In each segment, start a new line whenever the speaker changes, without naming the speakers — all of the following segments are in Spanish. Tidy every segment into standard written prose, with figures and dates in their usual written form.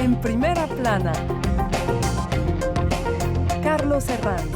En primera plana, Carlos Herranz.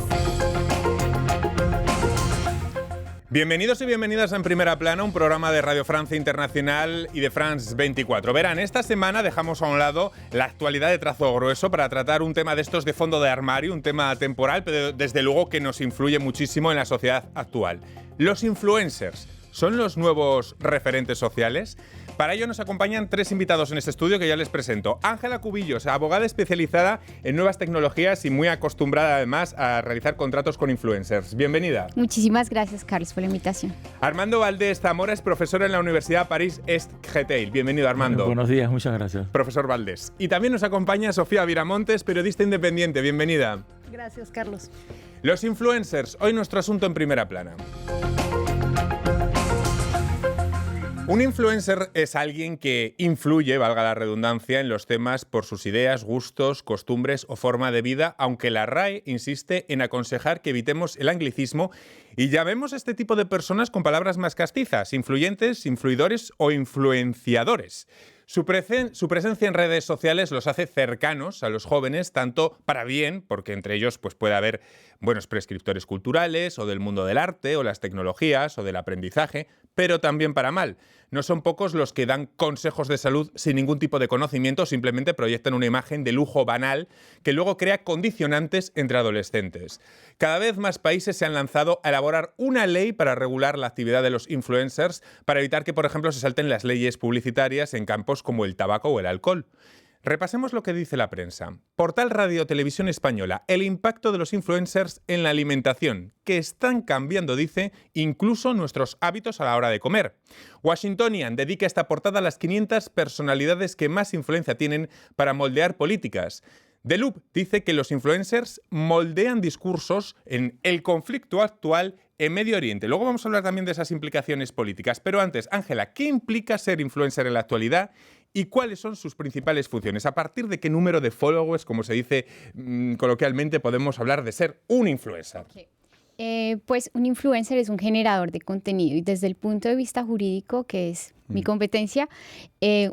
Bienvenidos y bienvenidas a En Primera Plana, un programa de Radio Francia Internacional y de France 24. Verán, esta semana dejamos a un lado la actualidad de trazo grueso para tratar un tema de estos de fondo de armario, un tema temporal, pero desde luego que nos influye muchísimo en la sociedad actual. Los influencers, ¿son los nuevos referentes sociales? Para ello nos acompañan tres invitados en este estudio que ya les presento. Ángela Cubillos, abogada especializada en nuevas tecnologías y muy acostumbrada además a realizar contratos con influencers. Bienvenida.
Muchísimas gracias, Carlos, por la invitación.
Armando Valdés Zamora es profesor en la Universidad París-Est-Créteil. Bienvenido, Armando.
Buenos días, muchas gracias.
Profesor Valdés. Y también nos acompaña Sofía Viramontes, periodista independiente. Bienvenida.
Gracias, Carlos.
Los influencers, hoy nuestro asunto en Primera Plana. Un influencer es alguien que influye, valga la redundancia, en los temas por sus ideas, gustos, costumbres o forma de vida, aunque la RAE insiste en aconsejar que evitemos el anglicismo y llamemos a este tipo de personas con palabras más castizas, influyentes, influidores o influenciadores. Su presencia en redes sociales los hace cercanos a los jóvenes, tanto para bien, porque entre ellos pues, puede haber buenos prescriptores culturales, o del mundo del arte, o las tecnologías, o del aprendizaje, pero también para mal. No son pocos los que dan consejos de salud sin ningún tipo de conocimiento, simplemente proyectan una imagen de lujo banal que luego crea condicionantes entre adolescentes. Cada vez más países se han lanzado a elaborar una ley para regular la actividad de los influencers, para evitar que, por ejemplo, se salten las leyes publicitarias en campos como el tabaco o el alcohol. Repasemos lo que dice la prensa. Portal Radio Televisión Española. El impacto de los influencers en la alimentación, que están cambiando, dice, incluso nuestros hábitos a la hora de comer. Washingtonian dedica esta portada a las 500 personalidades que más influencia tienen para moldear políticas. The Loop dice que los influencers moldean discursos en el conflicto actual en Medio Oriente. Luego vamos a hablar también de esas implicaciones políticas. Pero antes, Ángela, ¿qué implica ser influencer en la actualidad? ¿Y cuáles son sus principales funciones? ¿A partir de qué número de followers, como se dice coloquialmente, podemos hablar de ser un influencer?
Okay. Pues un influencer es un generador de contenido y desde el punto de vista jurídico, que es mi competencia,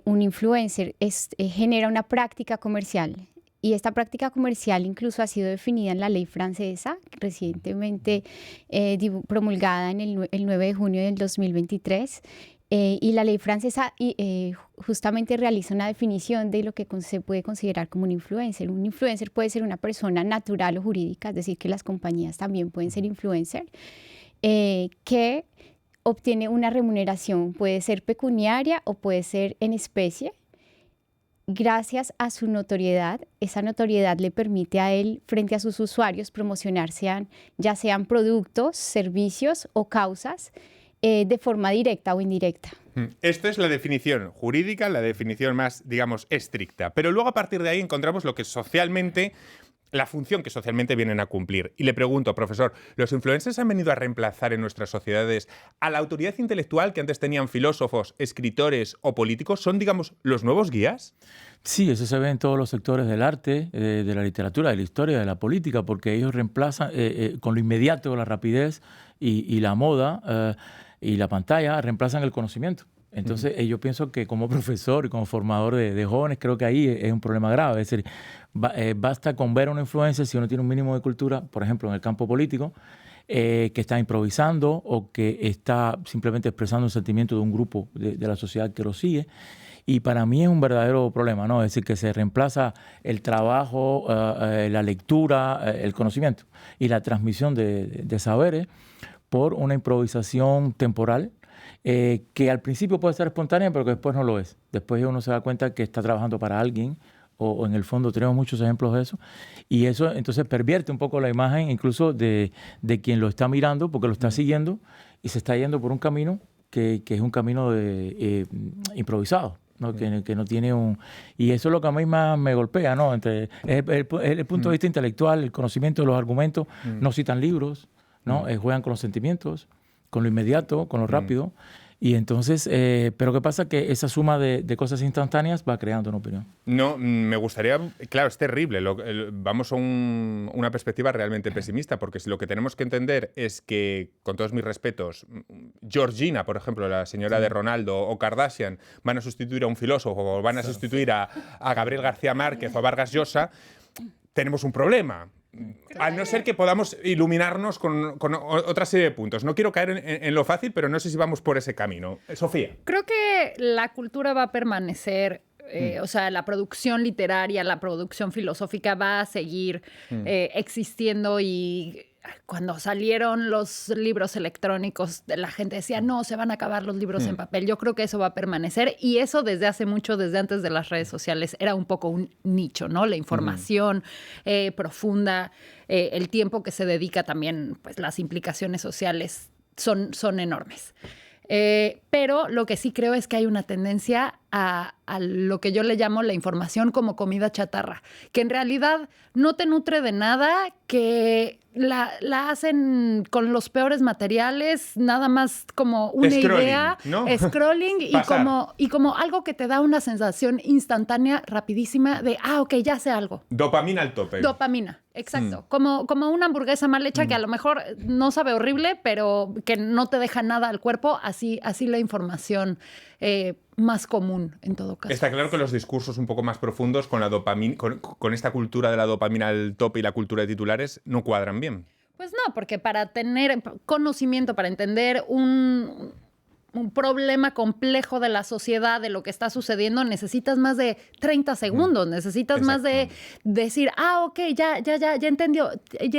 un influencer genera una práctica comercial. Y esta práctica comercial incluso ha sido definida en la ley francesa, recientemente promulgada en el 9 de junio del 2023. Y la ley francesa justamente realiza una definición de lo que se puede considerar como un influencer. Un influencer puede ser una persona natural o jurídica, es decir, que las compañías también pueden ser influencer, que obtiene una remuneración, puede ser pecuniaria o puede ser en especie. Gracias a su notoriedad, esa notoriedad le permite a él, frente a sus usuarios, promocionar ya sean productos, servicios o causas, de forma directa o indirecta.
Esta es la definición jurídica, la definición más, digamos, estricta. Pero luego a partir de ahí encontramos lo que socialmente, la función que socialmente vienen a cumplir. Y le pregunto, profesor, ¿los influencers han venido a reemplazar en nuestras sociedades a la autoridad intelectual que antes tenían filósofos, escritores o políticos? ¿Son, digamos, los nuevos guías?
Sí, eso se ve en todos los sectores del arte, de la literatura, de la historia, de la política, porque ellos reemplazan con lo inmediato, la rapidez y la moda y la pantalla, reemplazan el conocimiento. Entonces, yo pienso que como profesor y como formador de jóvenes, creo que ahí es un problema grave. Es decir, basta con ver a una influencer, si uno tiene un mínimo de cultura, por ejemplo, en el campo político, que está improvisando o que está simplemente expresando un sentimiento de un grupo de la sociedad que lo sigue. Y para mí es un verdadero problema, ¿no? Es decir, que se reemplaza el trabajo, la lectura, el conocimiento y la transmisión de saberes por una improvisación temporal que al principio puede ser espontánea, pero que después no lo es. Después uno se da cuenta que está trabajando para alguien o en el fondo tenemos muchos ejemplos de eso. Y eso entonces pervierte un poco la imagen incluso de quien lo está mirando porque lo está siguiendo y se está yendo por un camino que es un camino improvisado. ¿no? Que no tiene un... Y eso es lo que a mí más me golpea, ¿no? El punto de vista intelectual, el conocimiento de los argumentos, no citan libros, ¿no? Juegan con los sentimientos, con lo inmediato, con lo rápido, Y entonces, pero ¿qué pasa? Que esa suma de cosas instantáneas va creando una opinión.
No, me gustaría... Claro, es terrible. Vamos a una perspectiva realmente pesimista, porque si lo que tenemos que entender es que, con todos mis respetos, Georgina, por ejemplo, la señora de Ronaldo, o Kardashian, van a sustituir a un filósofo, o van a sustituir a Gabriel García Márquez o a Vargas Llosa, tenemos un problema. A no ser que podamos iluminarnos con otra serie de puntos. No quiero caer en lo fácil, pero no sé si vamos por ese camino. Sofía.
Creo que la cultura va a permanecer, o sea, la producción literaria, la producción filosófica va a seguir existiendo, y cuando salieron los libros electrónicos, la gente decía, no, se van a acabar los libros en papel. Yo creo que eso va a permanecer, y eso desde hace mucho, desde antes de las redes sociales, era un poco un nicho, ¿no? La información profunda, el tiempo que se dedica también, pues las implicaciones sociales son enormes. Pero lo que sí creo es que hay una tendencia a lo que yo le llamo la información como comida chatarra, que en realidad no te nutre de nada, que la hacen con los peores materiales, nada más como una idea,
¿no?
Scrolling y como algo que te da una sensación instantánea, rapidísima, de, ok, ya sé algo.
Dopamina al tope.
Dopamina, exacto. Como una hamburguesa mal hecha que a lo mejor no sabe horrible, pero que no te deja nada al cuerpo, así la información más común en todo caso.
Está claro que los discursos un poco más profundos con la dopamina, con esta cultura de la dopamina al tope y la cultura de titulares no cuadran bien.
Pues no, porque para tener conocimiento, para entender un problema complejo de la sociedad, de lo que está sucediendo, necesitas más de 30 segundos, necesitas más de decir, ok, ya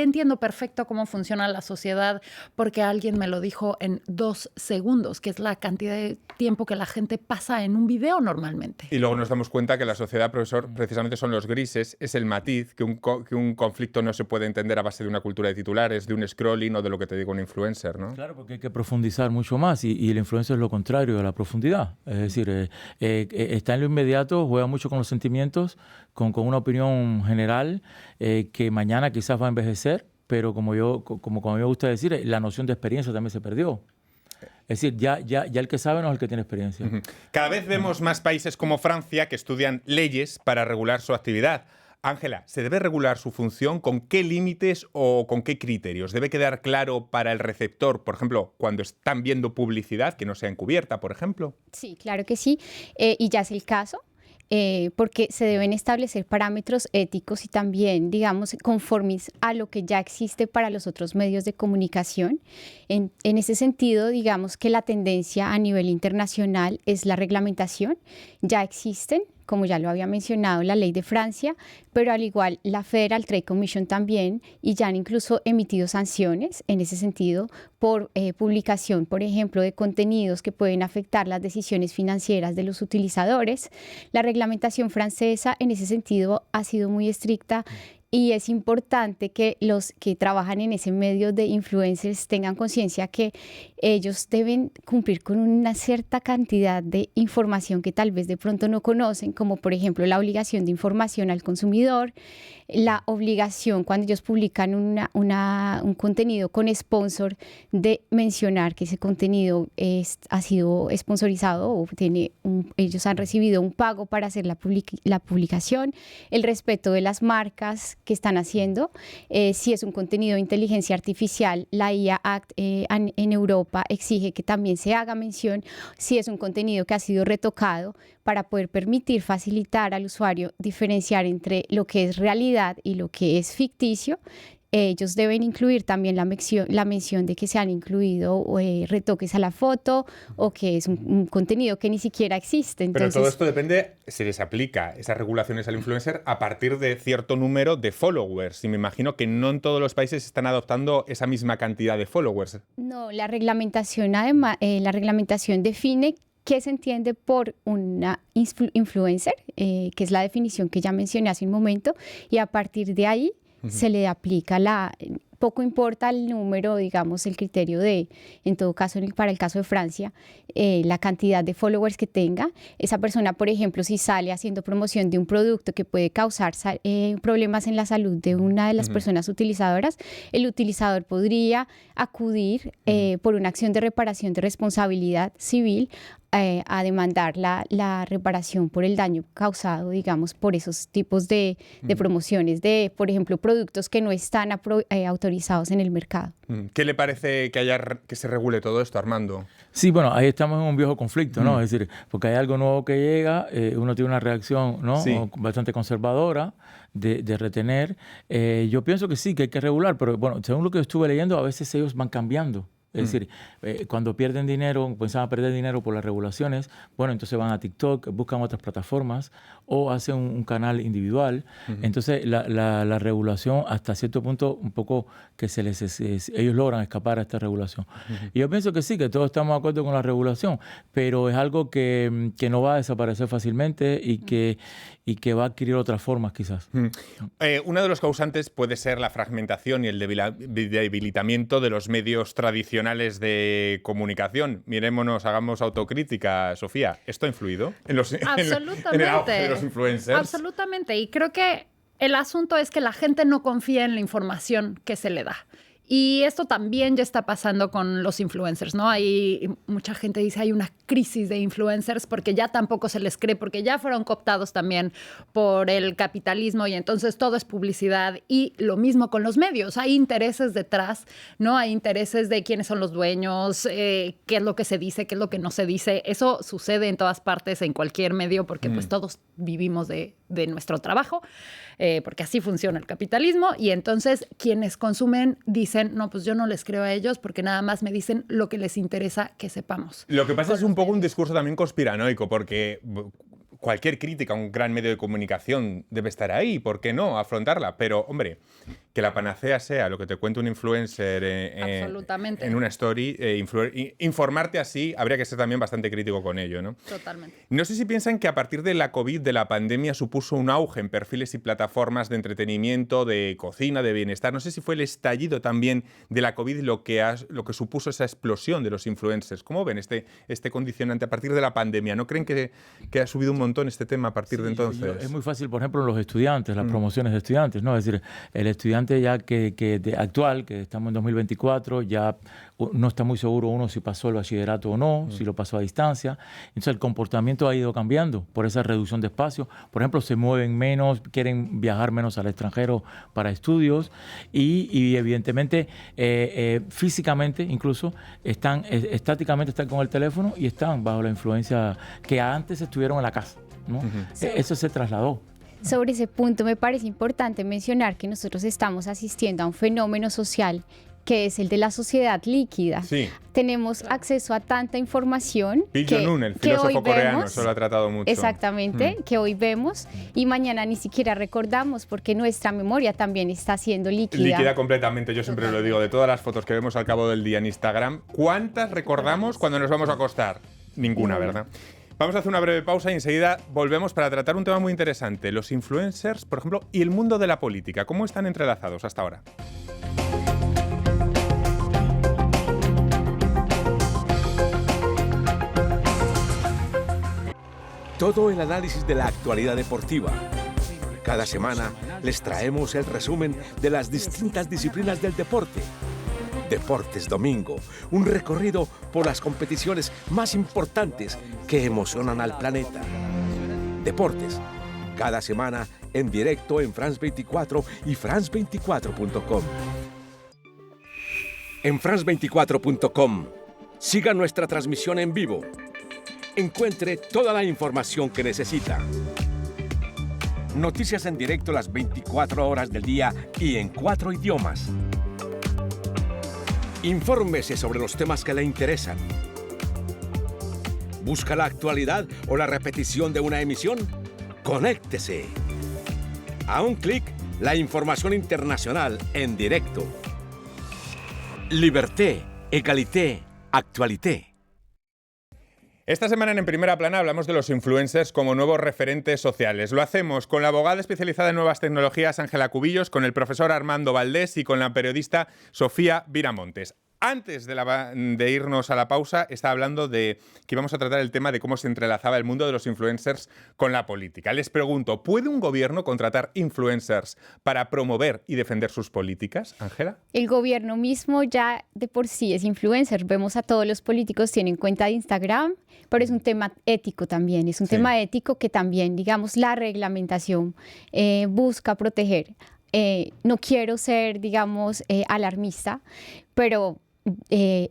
entiendo perfecto cómo funciona la sociedad, porque alguien me lo dijo en 2 segundos, que es la cantidad de tiempo que la gente pasa en un video normalmente.
Y luego nos damos cuenta que la sociedad, profesor, precisamente son los grises, es el matiz, que un conflicto no se puede entender a base de una cultura de titulares, de un scrolling o de lo que te digo un influencer, ¿no?
Claro, porque hay que profundizar mucho más, y el influencer es lo contrario de la profundidad. Es decir, está en lo inmediato, juega mucho con los sentimientos, con una opinión general que mañana quizás va a envejecer, pero como a mí me gusta decir, la noción de experiencia también se perdió. Es decir, ya el que sabe no es el que tiene experiencia.
Cada vez vemos más países como Francia que estudian leyes para regular su actividad. Ángela, ¿se debe regular su función? ¿Con qué límites o con qué criterios? ¿Debe quedar claro para el receptor, por ejemplo, cuando están viendo publicidad que no sea encubierta, por ejemplo?
Sí, claro que sí. Y ya es el caso. Porque se deben establecer parámetros éticos y también, digamos, conformes a lo que ya existe para los otros medios de comunicación. En ese sentido, digamos que la tendencia a nivel internacional es la reglamentación. Ya existen, como ya lo había mencionado, la ley de Francia, pero al igual la Federal Trade Commission también, y ya han incluso emitido sanciones en ese sentido por publicación, por ejemplo, de contenidos que pueden afectar las decisiones financieras de los utilizadores. La reglamentación francesa en ese sentido ha sido muy estricta, y es importante que los que trabajan en ese medio de influencers tengan conciencia que ellos deben cumplir con una cierta cantidad de información que tal vez de pronto no conocen, como por ejemplo la obligación de información al consumidor, la obligación cuando ellos publican un contenido con sponsor de mencionar que ese contenido ha sido sponsorizado o ellos han recibido un pago para hacer la publicación, el respeto de las marcas que están haciendo. Si es un contenido de inteligencia artificial, la IA Act en Europa exige que también se haga mención si es un contenido que ha sido retocado, para poder facilitar al usuario diferenciar entre lo que es realidad y lo que es ficticio. Ellos deben incluir también la mención de que se han incluido retoques a la foto o que es un contenido que ni siquiera existe. Entonces,
pero todo esto depende, se les aplica esas regulaciones al influencer a partir de cierto número de followers. Y me imagino que no en todos los países están adoptando esa misma cantidad de followers.
No, la reglamentación define qué se entiende por una influencer, que es la definición que ya mencioné hace un momento, y a partir de ahí se le aplica poco importa el número, digamos, el criterio de, en todo caso, para el caso de Francia, la cantidad de followers que tenga. Esa persona, por ejemplo, si sale haciendo promoción de un producto que puede causar problemas en la salud de una de las personas utilizadoras, el utilizador podría acudir por una acción de reparación de responsabilidad civil a demandar la reparación por el daño causado, digamos, por esos tipos de promociones de, por ejemplo, productos que no están autorizados en el mercado.
¿Qué le parece que se regule todo esto, Armando?
Sí, bueno, ahí estamos en un viejo conflicto, ¿no? Es decir, porque hay algo nuevo que llega, uno tiene una reacción, ¿no?
Sí.
Bastante conservadora de retener. Yo pienso que sí, que hay que regular, pero bueno, según lo que estuve leyendo, a veces ellos van cambiando. Es decir, cuando pierden dinero, pensaban perder dinero por las regulaciones, bueno, entonces van a TikTok, buscan otras plataformas o hacen un canal individual. Entonces, la regulación, hasta cierto punto, un poco que ellos logran escapar a esta regulación. Y yo pienso que sí, que todos estamos de acuerdo con la regulación, pero es algo que no va a desaparecer fácilmente y que va a adquirir otras formas, quizás.
Uno de los causantes puede ser la fragmentación y el debilitamiento de los medios tradicionales de comunicación. Mirémonos, hagamos autocrítica, Sofía. ¿Esto ha influido en el auge de los influencers?
Absolutamente. Y creo que el asunto es que la gente no confía en la información que se le da. Y esto también ya está pasando con los influencers, ¿no? Mucha gente dice hay una crisis de influencers porque ya tampoco se les cree, porque ya fueron cooptados también por el capitalismo y entonces todo es publicidad. Y lo mismo con los medios. Hay intereses detrás, ¿no? Hay intereses de quiénes son los dueños, qué es lo que se dice, qué es lo que no se dice. Eso sucede en todas partes, en cualquier medio, porque pues todos vivimos de nuestro trabajo, porque así funciona el capitalismo. Y entonces quienes consumen dicen, no, pues yo no les creo a ellos porque nada más me dicen lo que les interesa que sepamos.
Lo que pasa es un poco un discurso también conspiranoico, porque cualquier crítica a un gran medio de comunicación debe estar ahí, ¿por qué no? Afrontarla. Pero, hombre, que la panacea sea lo que te cuenta un influencer en una story, informarte así, habría que ser también bastante crítico con ello, ¿no?
Totalmente.
No sé si piensan que a partir de la COVID, de la pandemia, supuso un auge en perfiles y plataformas de entretenimiento, de cocina, de bienestar. No sé si fue el estallido también de la COVID lo que supuso esa explosión de los influencers. ¿Cómo ven este condicionante a partir de la pandemia? ¿No creen que ha subido un montón este tema a partir de entonces?
Es muy fácil, por ejemplo, los estudiantes, las promociones de estudiantes, ¿no? Es decir, el estudiante ya actual, que estamos en 2024, ya no está muy seguro uno si pasó el bachillerato o no, si lo pasó a distancia. Entonces el comportamiento ha ido cambiando por esa reducción de espacio. Por ejemplo, se mueven menos, quieren viajar menos al extranjero para estudios y evidentemente físicamente incluso estáticamente están con el teléfono y están bajo la influencia que antes estuvieron en la casa, ¿no? Eso se trasladó.
Sobre ese punto me parece importante mencionar que nosotros estamos asistiendo a un fenómeno social que es el de la sociedad líquida.
Sí.
Tenemos acceso a tanta información
Kim Jong-un, el filósofo coreano, eso lo ha tratado mucho.
Exactamente, que hoy vemos y mañana ni siquiera recordamos porque nuestra memoria también está siendo líquida.
Líquida completamente, yo siempre lo digo, de todas las fotos que vemos al cabo del día en Instagram, ¿cuántas recordamos cuando nos vamos a acostar? Ninguna, ¿verdad? Vamos a hacer una breve pausa y enseguida volvemos para tratar un tema muy interesante, los influencers, por ejemplo, y el mundo de la política. ¿Cómo están entrelazados hasta ahora?
Todo el análisis de la actualidad deportiva. Cada semana les traemos el resumen de las distintas disciplinas del deporte. Deportes Domingo, un recorrido por las competiciones más importantes que emocionan al planeta. Deportes, cada semana en directo en France 24 y France24.com. En France24.com, siga nuestra transmisión en vivo. Encuentre toda la información que necesita. Noticias en directo las 24 horas del día y en 4 idiomas. Infórmese sobre los temas que le interesan. ¿Busca la actualidad o la repetición de una emisión? Conéctese. A un clic, la información internacional en directo. Liberté, égalité, actualité.
Esta semana en Primera Plana hablamos de los influencers como nuevos referentes sociales. Lo hacemos con la abogada especializada en nuevas tecnologías Ángela Cubillos, con el profesor Armando Valdés y con la periodista Sofía Viramontes. Antes de irnos a la pausa, estaba hablando de que íbamos a tratar el tema de cómo se entrelazaba el mundo de los influencers con la política. Les pregunto, ¿puede un gobierno contratar influencers para promover y defender sus políticas, Ángela?
El gobierno mismo ya de por sí es influencer. Vemos a todos los políticos tienen cuenta de Instagram, pero es un tema ético también. Es un tema ético que también, digamos, la reglamentación busca proteger. No quiero ser, digamos, alarmista, pero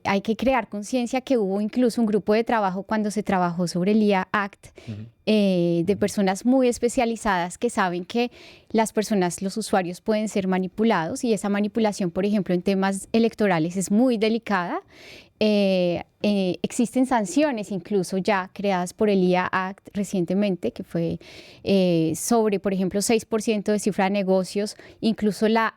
hay que crear conciencia que hubo incluso un grupo de trabajo cuando se trabajó sobre el IA Act de personas muy especializadas que saben que las personas, los usuarios pueden ser manipulados y esa manipulación, por ejemplo, en temas electorales es muy delicada. Existen sanciones incluso ya creadas por el IA Act recientemente, que fue sobre, por ejemplo, 6% de cifra de negocios, incluso la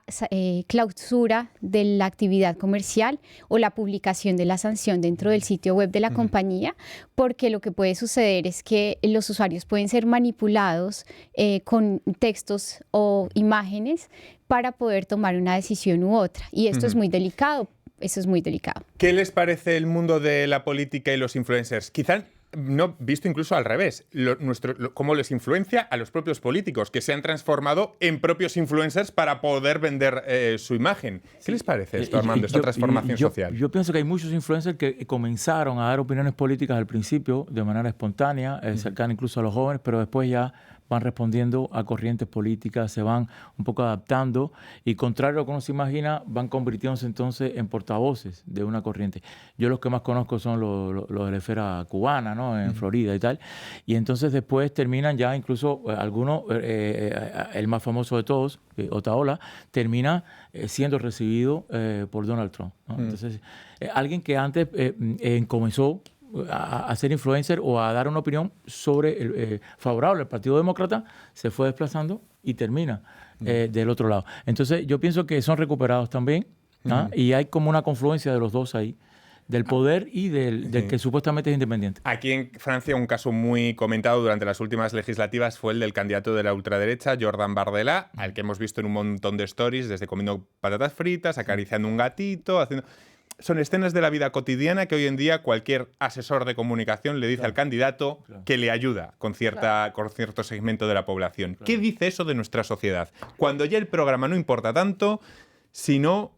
clausura de la actividad comercial o la publicación de la sanción dentro del sitio web de la compañía, porque lo que puede suceder es que los usuarios pueden ser manipulados con textos o imágenes para poder tomar una decisión u otra. Y esto es muy delicado. Eso es muy delicado.
¿Qué les parece el mundo de la política y los influencers? Quizá no visto incluso al revés, cómo les influencia a los propios políticos, que se han transformado en propios influencers para poder vender su imagen. ¿Qué les parece esto, Armando, esta transformación social?
Yo pienso que hay muchos influencers que comenzaron a dar opiniones políticas al principio de manera espontánea, cercana incluso a los jóvenes, pero después ya van respondiendo a corrientes políticas, se van un poco adaptando y, contrario a lo que uno se imagina, van convirtiéndose entonces en portavoces de una corriente. Yo los que más conozco son los de la esfera cubana, ¿no? En Florida y tal. Y entonces después terminan ya incluso algunos, el más famoso de todos, Otaola, termina siendo recibido por Donald Trump, ¿no? Entonces, alguien que antes comenzó a ser influencer o a dar una opinión sobre favorable al Partido Demócrata, se fue desplazando y termina del otro lado. Entonces yo pienso que son recuperados también, y hay como una confluencia de los dos ahí, del poder y del que supuestamente es independiente.
Aquí en Francia un caso muy comentado durante las últimas legislativas fue el del candidato de la ultraderecha, Jordan Bardella, al que hemos visto en un montón de stories, desde comiendo patatas fritas, acariciando un gatito, haciendo... Son escenas de la vida cotidiana que hoy en día cualquier asesor de comunicación le dice al candidato que le ayuda con cierto segmento de la población. ¿Qué dice eso de nuestra sociedad? Cuando ya el programa no importa tanto, sino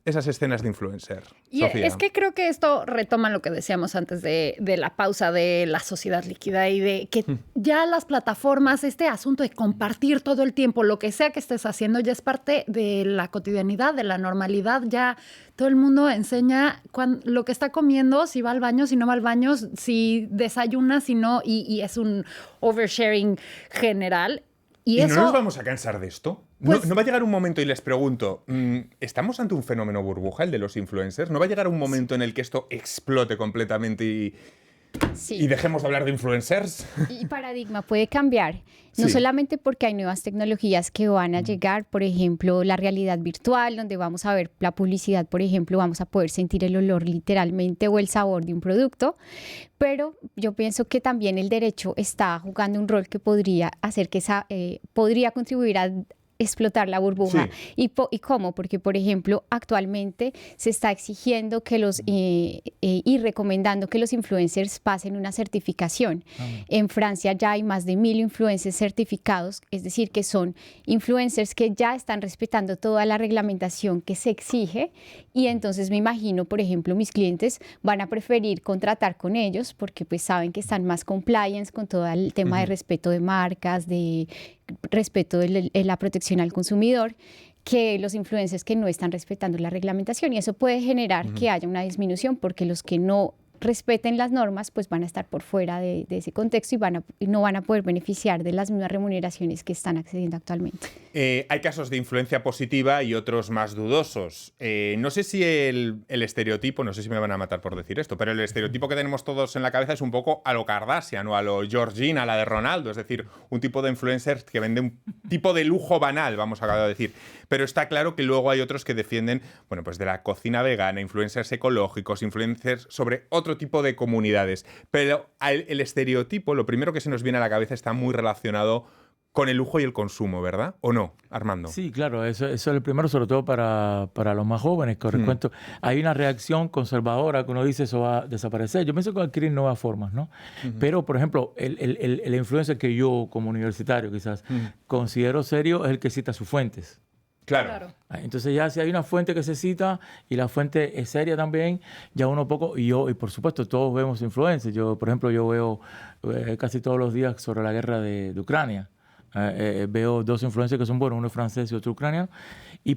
esas escenas de influencer.
Y
Sofía.
es que creo que esto retoma lo que decíamos antes de la pausa de la sociedad líquida y de que ya las plataformas, este asunto de compartir todo el tiempo, lo que sea que estés haciendo, ya es parte de la cotidianidad, de la normalidad. Ya todo el mundo enseña lo que está comiendo, si va al baño, si no va al baño, si desayuna, si no, y es un oversharing general.
¿Y
eso,
no nos vamos a cansar de esto?
Pues,
¿No va a llegar un momento, y les pregunto, ¿estamos ante un fenómeno burbuja, el de los influencers? ¿No va a llegar un momento en el que esto explote completamente y dejemos de hablar de influencers?
Y paradigma puede cambiar, no solamente porque hay nuevas tecnologías que van a llegar, por ejemplo, la realidad virtual, donde vamos a ver la publicidad, por ejemplo, vamos a poder sentir el olor literalmente o el sabor de un producto, pero yo pienso que también el derecho está jugando un rol que podría hacer que podría contribuir a explotar la burbuja. ¿Y cómo? Porque, por ejemplo, actualmente se está exigiendo que y recomendando que los influencers pasen una certificación. En Francia ya hay más de 1000 influencers certificados, es decir, que son influencers que ya están respetando toda la reglamentación que se exige, y entonces me imagino, por ejemplo, mis clientes van a preferir contratar con ellos porque pues saben que están más compliance con todo el tema de respeto de marcas, de respeto de la protección al consumidor, que los influencers que no están respetando la reglamentación, y eso puede generar que haya una disminución porque los que no respeten las normas pues van a estar por fuera de ese contexto y no van a poder beneficiar de las mismas remuneraciones que están accediendo actualmente.
Hay casos de influencia positiva y otros más dudosos. No sé si el estereotipo, no sé si me van a matar por decir esto, pero el estereotipo que tenemos todos en la cabeza es un poco a lo Kardashian o a lo Georgina, a la de Ronaldo, es decir, un tipo de influencer que vende un tipo de lujo banal, vamos a decir. Pero está claro que luego hay otros que defienden, bueno, pues de la cocina vegana, influencers ecológicos, influencers sobre otros otro tipo de comunidades. Pero el estereotipo, lo primero que se nos viene a la cabeza, está muy relacionado con el lujo y el consumo, ¿verdad? ¿O no, Armando?
Sí, claro, eso es el primero, sobre todo para los más jóvenes, que os recuento. Hay una reacción conservadora que uno dice eso va a desaparecer. Yo pienso que va a adquirir nuevas formas, ¿no? Pero, por ejemplo, el influencer que yo, como universitario, quizás, considero serio es el que cita sus fuentes.
Claro.
Entonces ya si hay una fuente que se cita y la fuente es seria también, ya uno poco, y por supuesto todos vemos influencers. Yo, por ejemplo, yo veo casi todos los días sobre la guerra de Ucrania. Veo dos influencers que son buenos, uno francés y otro ucraniano,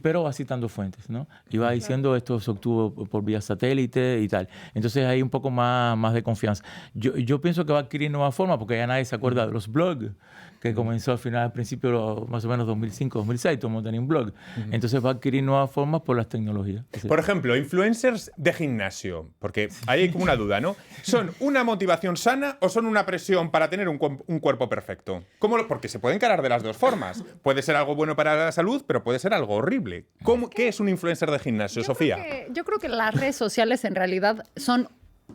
pero va citando fuentes, ¿no? Y va diciendo esto se obtuvo por vía satélite y tal. Entonces hay un poco más de confianza. Yo pienso que va a adquirir nueva forma porque ya nadie se acuerda de los blogs que comenzó al principio, más o menos 2005, 2006, todo el mundo tenía un blog. Entonces va a adquirir nuevas formas por las tecnologías.
Por ejemplo, influencers de gimnasio, porque ahí hay como una duda, ¿no? ¿Son una motivación sana o son una presión para tener un cuerpo perfecto? Porque se puede encarar de las dos formas. Puede ser algo bueno para la salud, pero puede ser algo horrible. ¿Qué es un influencer de gimnasio, Sofía?
Yo creo que las redes sociales en realidad son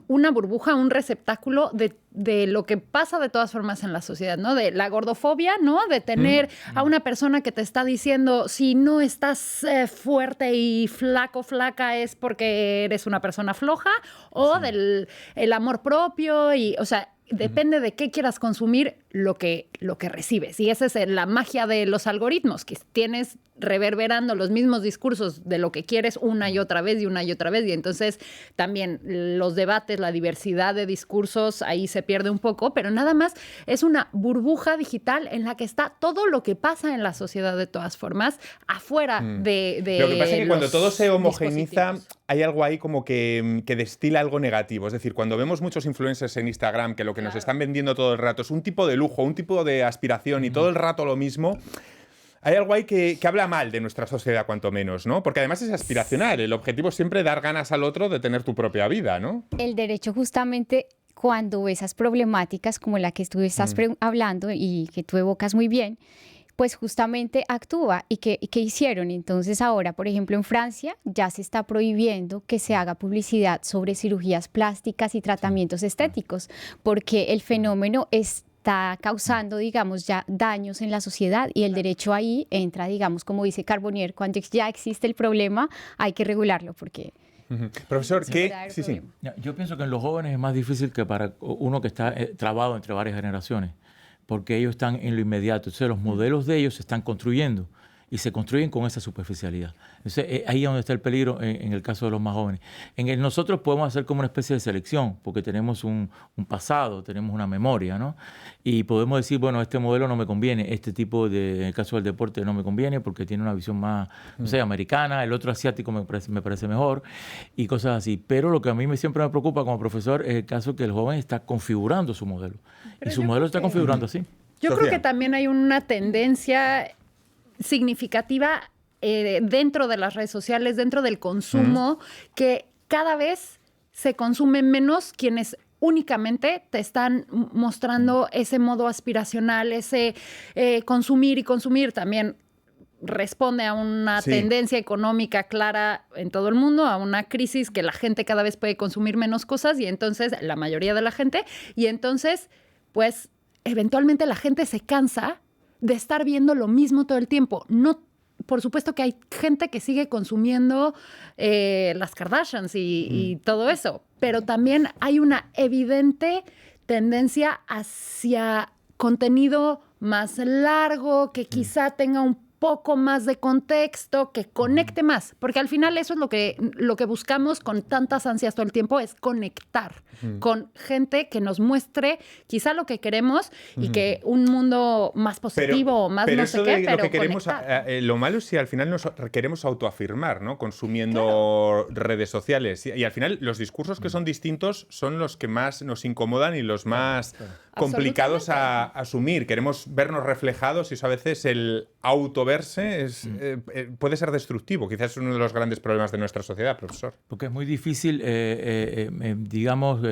una burbuja, un receptáculo de lo que pasa de todas formas en la sociedad, ¿no? De la gordofobia, ¿no? De tener a una persona que te está diciendo si no estás fuerte y flaca es porque eres una persona floja, o del el amor propio y, o sea, depende de qué quieras consumir lo que recibes. Y esa es la magia de los algoritmos, que tienes reverberando los mismos discursos de lo que quieres una y otra vez y una y otra vez. Y entonces también los debates, la diversidad de discursos, ahí se pierde un poco, pero nada más es una burbuja digital en la que está todo lo que pasa en la sociedad de todas formas, afuera de
Lo que pasa es que cuando todo se homogeneiza,
dispositivos.
hay algo ahí como que destila algo negativo. Es decir, cuando vemos muchos influencers en Instagram que lo que nos están vendiendo todo el rato es un tipo de lujo, un tipo de aspiración y todo el rato lo mismo, hay algo ahí que habla mal de nuestra sociedad, cuanto menos, ¿no? Porque además es aspiracional. El objetivo es siempre dar ganas al otro de tener tu propia vida, ¿no?
El derecho justamente cuando esas problemáticas como la que tú estás hablando y que tú evocas muy bien, pues justamente actúa. ¿Y qué hicieron? Entonces ahora, por ejemplo, en Francia ya se está prohibiendo que se haga publicidad sobre cirugías plásticas y tratamientos estéticos, porque el fenómeno está causando, digamos, ya daños en la sociedad y el derecho ahí entra, digamos, como dice Carbonnier, cuando ya existe el problema hay que regularlo porque...
Profesor, ¿qué?
Sí.
Yo pienso que en los jóvenes es más difícil que para uno que está trabado entre varias generaciones, porque ellos están en lo inmediato. Entonces los modelos de ellos se están construyendo y se construyen con esa superficialidad. Entonces ahí es donde está el peligro en el caso de los más jóvenes. Nosotros podemos hacer como una especie de selección, porque tenemos un pasado, tenemos una memoria, ¿no? Y podemos decir, bueno, este modelo no me conviene, este tipo en el caso del deporte no me conviene porque tiene una visión más, no sé, americana, el otro asiático me parece mejor y cosas así. Pero lo que a mí siempre me preocupa como profesor es el caso que el joven está configurando su modelo.
Pero
y su modelo está configurando así.
Yo
Sofía.
creo que también hay una tendencia significativa dentro de las redes sociales, dentro del consumo, que cada vez se consumen menos quienes únicamente te están mostrando ese modo aspiracional, ese consumir y consumir. También responde a una tendencia económica clara en todo el mundo, a una crisis que la gente cada vez puede consumir menos cosas y entonces la mayoría de la gente, y entonces pues eventualmente la gente se cansa de estar viendo lo mismo todo el tiempo. No, por supuesto que hay gente que sigue consumiendo las Kardashians y todo eso, pero también hay una evidente tendencia hacia contenido más largo, que quizá tenga un poco más de contexto, que conecte más, porque al final eso es lo que buscamos con tantas ansias todo el tiempo, es conectar con gente que nos muestre quizá lo que queremos y que un mundo más positivo o más
pero
no
eso
sé qué,
de
pero
lo que queremos, lo malo es si al final nos queremos autoafirmar, ¿no? Consumiendo redes sociales y al final los discursos que son distintos son los que más nos incomodan y los más complicados a asumir. Queremos vernos reflejados y eso a veces el autoverse puede ser destructivo. Quizás es uno de los grandes problemas de nuestra sociedad, profesor.
Porque es muy difícil, digamos,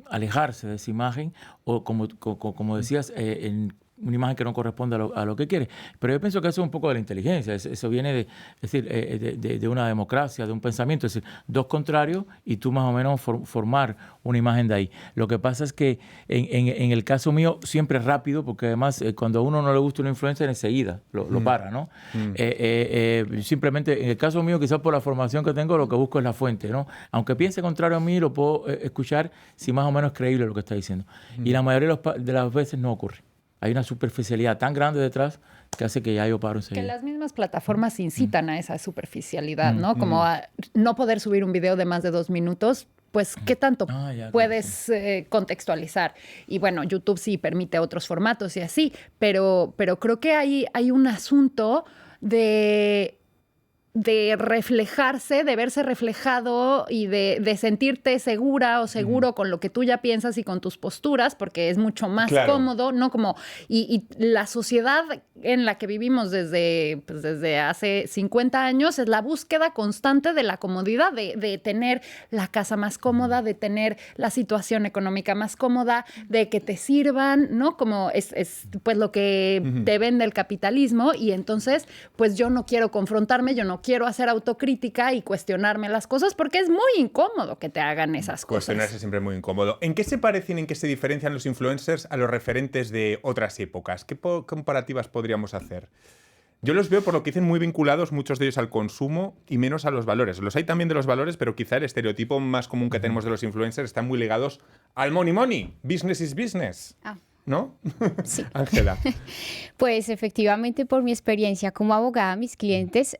alejarse de esa imagen o, como decías, una imagen que no corresponde a lo que quiere. Pero yo pienso que eso es un poco de la inteligencia, eso viene de una democracia, de un pensamiento, es decir, dos contrarios y tú más o menos formar una imagen de ahí. Lo que pasa es que en el caso mío siempre es rápido, porque además cuando a uno no le gusta una influencer enseguida lo para, ¿no? Simplemente en el caso mío, quizás por la formación que tengo, lo que busco es la fuente, ¿no? Aunque piense contrario a mí, lo puedo escuchar si más o menos es creíble lo que está diciendo. Y la mayoría de las veces no ocurre. Hay una superficialidad tan grande detrás que hace que ya yo paro enseguida.
Que las mismas plataformas incitan a esa superficialidad, ¿no? Como a no poder subir un video de más de 2 minutos, pues, ¿qué tanto puedes contextualizar? Y bueno, YouTube sí permite otros formatos y así, pero creo que hay un asunto de reflejarse, de verse reflejado y de sentirte segura o seguro con lo que tú ya piensas y con tus posturas, porque es mucho más cómodo, ¿no? Como, y la sociedad en la que vivimos desde hace 50 años es la búsqueda constante de la comodidad, de tener la casa más cómoda, de tener la situación económica más cómoda, de que te sirvan, ¿no? Como es pues lo que te vende el capitalismo, y entonces pues yo no quiero confrontarme, yo no quiero hacer autocrítica y cuestionarme las cosas, porque es muy incómodo que te hagan esas cosas.
Cuestionarse siempre es muy incómodo. ¿En qué se parecen, en qué se diferencian los influencers a los referentes de otras épocas? ¿Qué comparativas podríamos hacer? Yo los veo, por lo que dicen, muy vinculados, muchos de ellos al consumo y menos a los valores. Los hay también de los valores, pero quizá el estereotipo más común que tenemos de los influencers están muy ligados al money. Business is business. ¿No?
Sí.
Ángela.
Pues efectivamente, por mi experiencia como abogada, mis clientes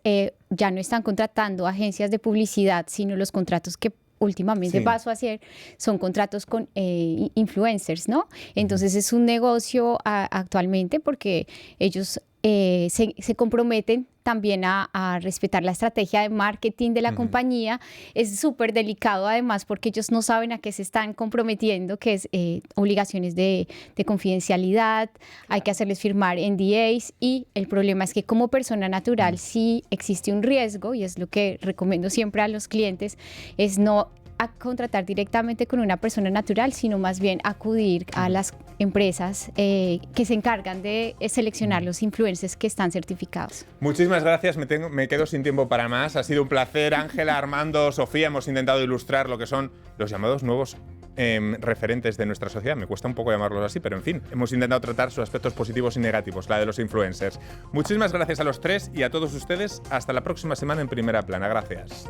ya no están contratando agencias de publicidad, sino los contratos que últimamente paso a hacer son contratos con influencers, ¿no? Entonces es un negocio actualmente, porque ellos se comprometen también a respetar la estrategia de marketing de la compañía. Es súper delicado además, porque ellos no saben a qué se están comprometiendo, que es obligaciones de confidencialidad, hay que hacerles firmar NDAs, y el problema es que como persona natural sí existe un riesgo, y es lo que recomiendo siempre a los clientes, es no a contratar directamente con una persona natural, sino más bien acudir a las empresas que se encargan de seleccionar los influencers que están certificados.
Muchísimas gracias, me quedo sin tiempo para más. Ha sido un placer. Ángela, Armando, Sofía, hemos intentado ilustrar lo que son los llamados nuevos referentes de nuestra sociedad. Me cuesta un poco llamarlos así, pero en fin, hemos intentado tratar sus aspectos positivos y negativos, la de los influencers. Muchísimas gracias a los tres y a todos ustedes. Hasta la próxima semana en Primera Plana. Gracias.